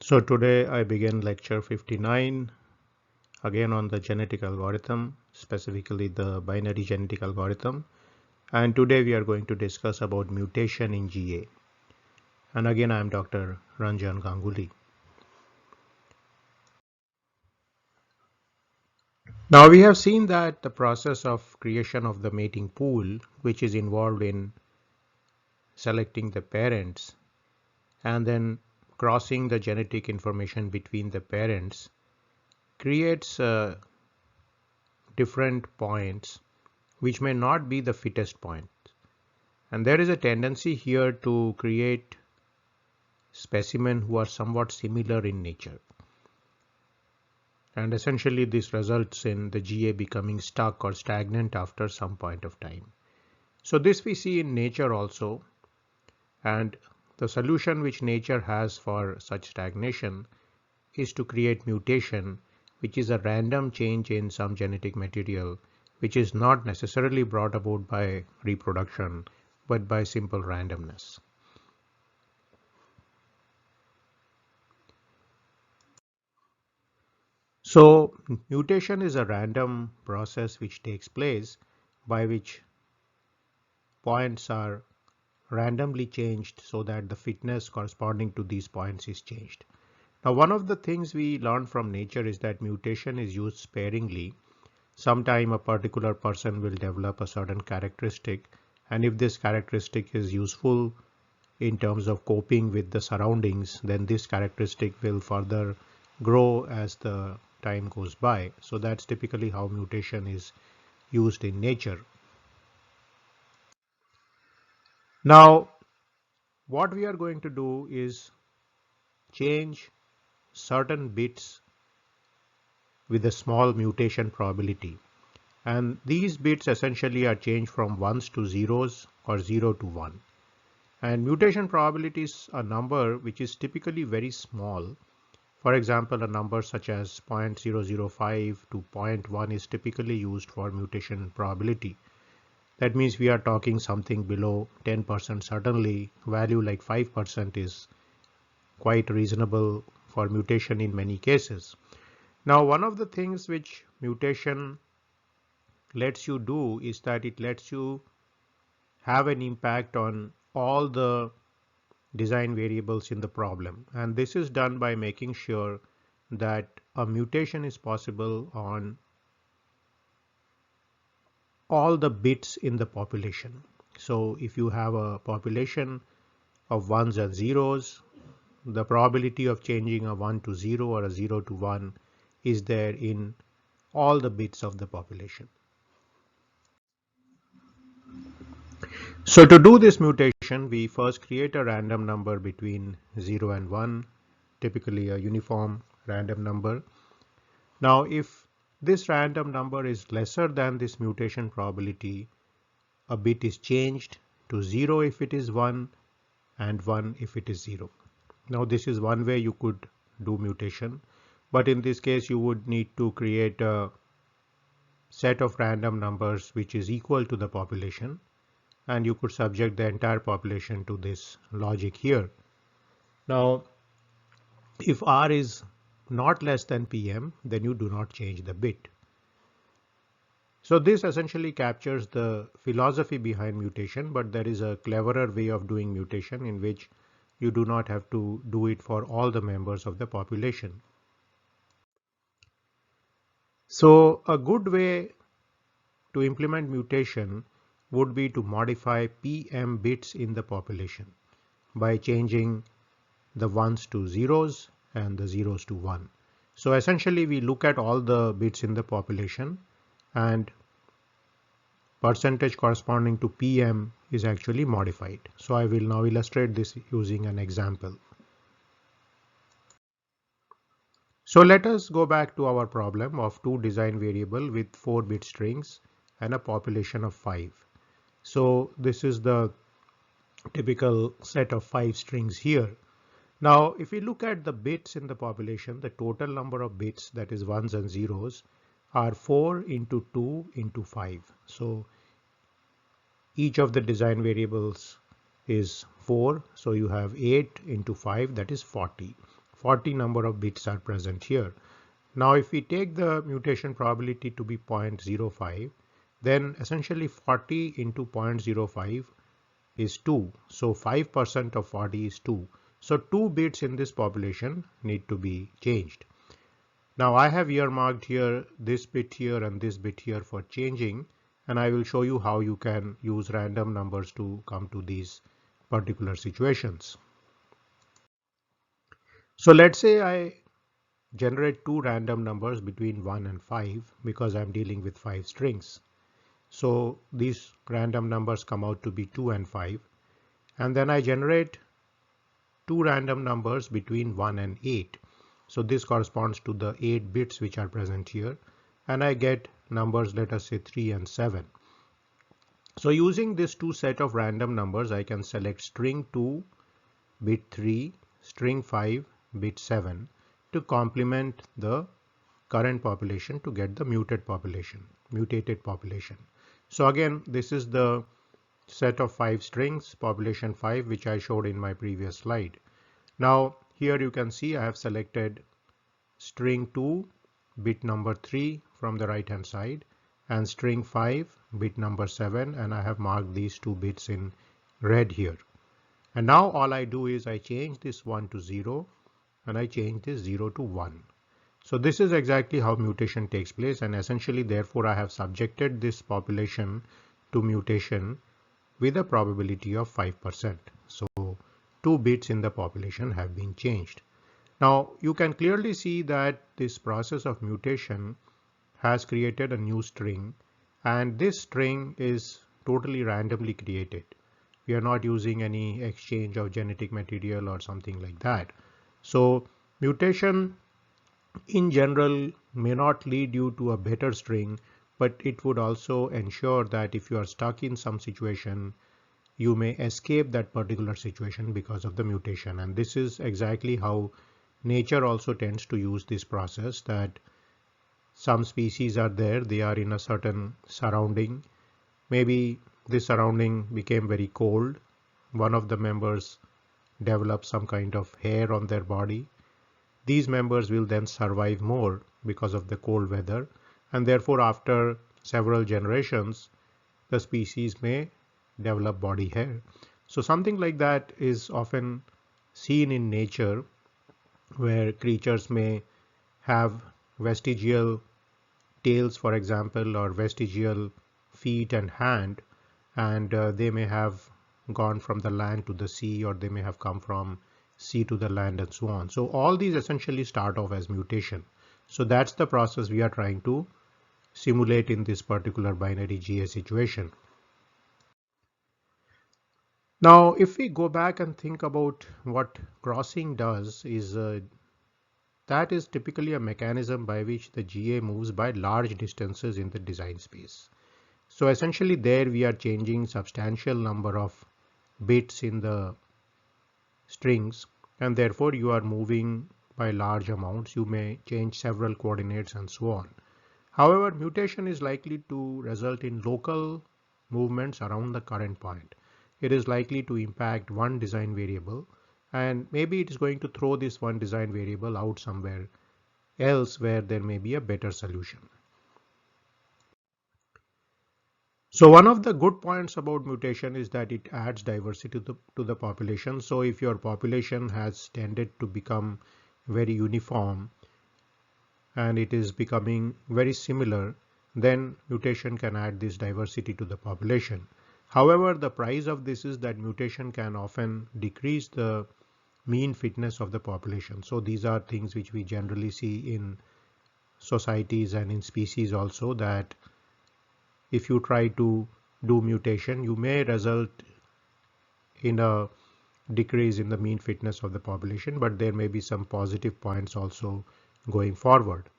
So today I begin lecture 59 again on the genetic algorithm, specifically the binary genetic algorithm. And today we are going to discuss about mutation in GA. And again I am Dr. Ranjan Ganguly. Now we have seen that the process of creation of the mating pool, which is involved in selecting the parents and then crossing the genetic information between the parents, creates different points which may not be the fittest point. And there is a tendency here to create specimens who are somewhat similar in nature. And essentially this results in the GA becoming stuck or stagnant after some point of time. So this we see in nature also. And the solution which nature has for such stagnation is to create mutation, which is a random change in some genetic material, which is not necessarily brought about by reproduction, but by simple randomness. So mutation is a random process which takes place by which points are randomly changed so that the fitness corresponding to these points is changed. Now, one of the things we learn from nature is that mutation is used sparingly. Sometime a particular person will develop a certain characteristic, and if this characteristic is useful in terms of coping with the surroundings, then this characteristic will further grow as the time goes by. So that's typically how mutation is used in nature. Now, what we are going to do is change certain bits with a small mutation probability. And these bits essentially are changed from ones to zeros or 0 to 1. And mutation probability is a number which is typically very small. For example, a number such as 0.005 to 0.1 is typically used for mutation probability. That means we are talking something below 10%. Certainly, value like 5% is quite reasonable for mutation in many cases. Now, one of the things which mutation lets you do is that it lets you have an impact on all the design variables in the problem. And this is done by making sure that a mutation is possible on all the bits in the population. So if you have a population of ones and zeros, the probability of changing a 1 to 0 or a 0 to 1 is there in all the bits of the population. So to do this mutation, we first create a random number between 0 and 1, typically a uniform random number. Now, if this random number is lesser than this mutation probability, a bit is changed to 0 if it is 1 and 1 if it is 0. Now, this is one way you could do mutation, but in this case, you would need to create a set of random numbers which is equal to the population, and you could subject the entire population to this logic here. Now, if R is not less than PM, then you do not change the bit. So this essentially captures the philosophy behind mutation, but there is a cleverer way of doing mutation in which you do not have to do it for all the members of the population. So a good way to implement mutation would be to modify PM bits in the population by changing the ones to zeros and the zeros to 1. So essentially we look at all the bits in the population, and percentage corresponding to PM is actually modified. So I will now illustrate this using an example. So let us go back to our problem of two design variable with 4-bit strings and a population of 5. So this is the typical set of 5 strings here. Now, if we look at the bits in the population, the total number of bits, that is ones and zeros, are 4 into 2 into 5. So each of the design variables is 4. So you have 8 into 5, that is 40. 40 number of bits are present here. Now if we take the mutation probability to be 0.05, then essentially 40 into 0.05 is 2. So 5% of 40 is 2. So 2 bits in this population need to be changed. Now I have earmarked here this bit here and this bit here for changing, and I will show you how you can use random numbers to come to these particular situations. So let's say I generate two random numbers between 1 and 5 because I'm dealing with 5 strings. So these random numbers come out to be 2 and 5. And then I generate two random numbers between 1 and 8. So this corresponds to the 8 bits which are present here. And I get numbers, let us say 3 and 7. So using this two set of random numbers, I can select string 2, bit 3, string 5, bit 7 to complement the current population to get the mutated population. So again, this is the set of 5 strings, population 5, which I showed in my previous slide. Now here you can see I have selected string 2, bit number 3 from the right hand side, and string 5, bit number 7, and I have marked these two bits in red here. And now all I do is I change this 1 to 0 and I change this 0 to 1. So this is exactly how mutation takes place, and essentially therefore I have subjected this population to mutation with a probability of 5%. So 2 bits in the population have been changed. Now you can clearly see that this process of mutation has created a new string, and this string is totally randomly created. We are not using any exchange of genetic material or something like that. So mutation in general may not lead you to a better string, but it would also ensure that if you are stuck in some situation, you may escape that particular situation because of the mutation. And this is exactly how nature also tends to use this process, that some species are there, they are in a certain surrounding. Maybe this surrounding became very cold. One of the members developed some kind of hair on their body. These members will then survive more because of the cold weather, and therefore after several generations the species may develop body hair. So something like that is often seen in nature, where creatures may have vestigial tails, for example, or vestigial feet and hand, and they may have gone from the land to the sea, or they may have come from sea to the land, and so on. So all these essentially start off as mutation. So that's the process we are trying to simulate in this particular binary GA situation. Now if we go back and think about what crossing does, is that is typically a mechanism by which the GA moves by large distances in the design space. So essentially there we are changing substantial number of bits in the strings, and therefore you are moving by large amounts. You may change several coordinates and so on. However, mutation is likely to result in local movements around the current point. It is likely to impact one design variable, and maybe it is going to throw this one design variable out somewhere else where there may be a better solution. So one of the good points about mutation is that it adds diversity to the population. So if your population has tended to become very uniform and it is becoming very similar, then mutation can add this diversity to the population. However, the price of this is that mutation can often decrease the mean fitness of the population. So these are things which we generally see in societies and in species also, that if you try to do mutation, you may result in a decrease in the mean fitness of the population, but there may be some positive points also going forward.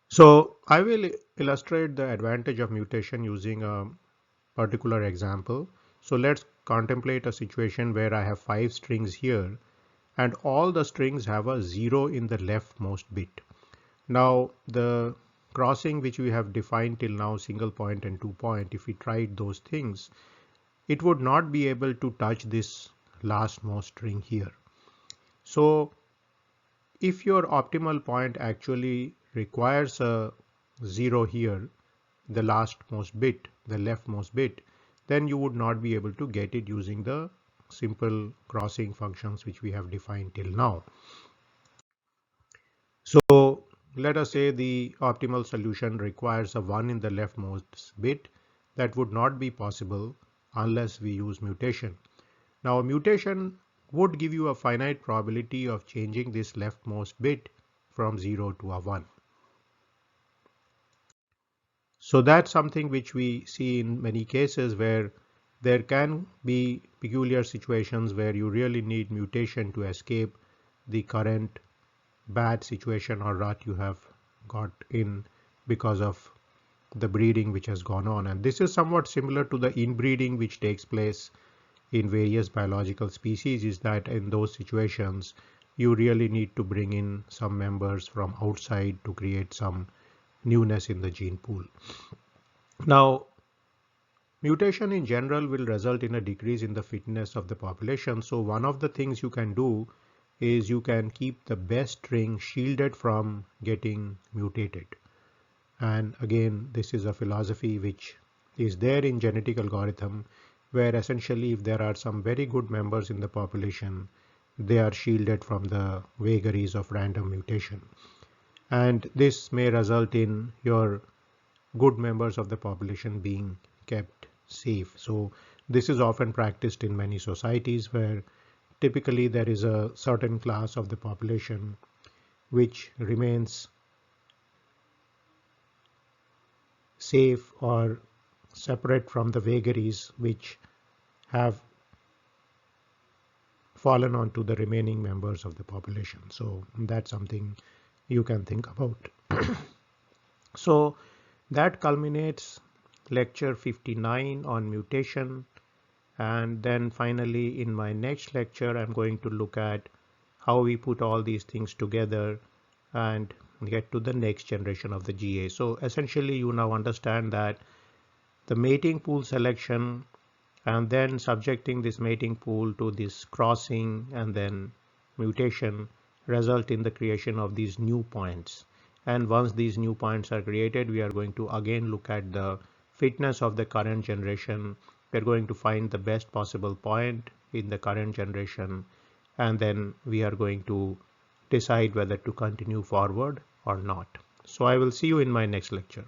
So I will illustrate the advantage of mutation using a particular example. So let's contemplate a situation where I have 5 strings here, and all the strings have a 0 in the leftmost bit. Now the crossing which we have defined till now, single point and 2 point, if we tried those things, it would not be able to touch this lastmost string here. So if your optimal point actually requires a 0 here, the lastmost bit, the leftmost bit, then you would not be able to get it using the simple crossing functions which we have defined till now. So let us say the optimal solution requires a 1 in the leftmost bit. That would not be possible unless we use mutation. Now mutation would give you a finite probability of changing this leftmost bit from 0 to a 1. So that's something which we see in many cases where there can be peculiar situations where you really need mutation to escape the current bad situation or rut you have got in because of the breeding which has gone on. And this is somewhat similar to the inbreeding which takes place in various biological species, is that in those situations you really need to bring in some members from outside to create some newness in the gene pool. Now mutation in general will result in a decrease in the fitness of the population. So one of the things you can do is you can keep the best string shielded from getting mutated. And again, this is a philosophy which is there in genetic algorithm, where essentially if there are some very good members in the population, they are shielded from the vagaries of random mutation. And this may result in your good members of the population being kept safe. So this is often practiced in many societies where typically there is a certain class of the population which remains safe or separate from the vagaries which have fallen onto the remaining members of the population. So that's something you can think about. So that culminates lecture 59 on mutation. And then finally in my next lecture, I'm going to look at how we put all these things together and get to the next generation of the GA. So essentially you now understand that the mating pool selection and then subjecting this mating pool to this crossing and then mutation result in the creation of these new points. And once these new points are created, we are going to again look at the fitness of the current generation. We're going to find the best possible point in the current generation, and then we are going to decide whether to continue forward or not. So I will see you in my next lecture.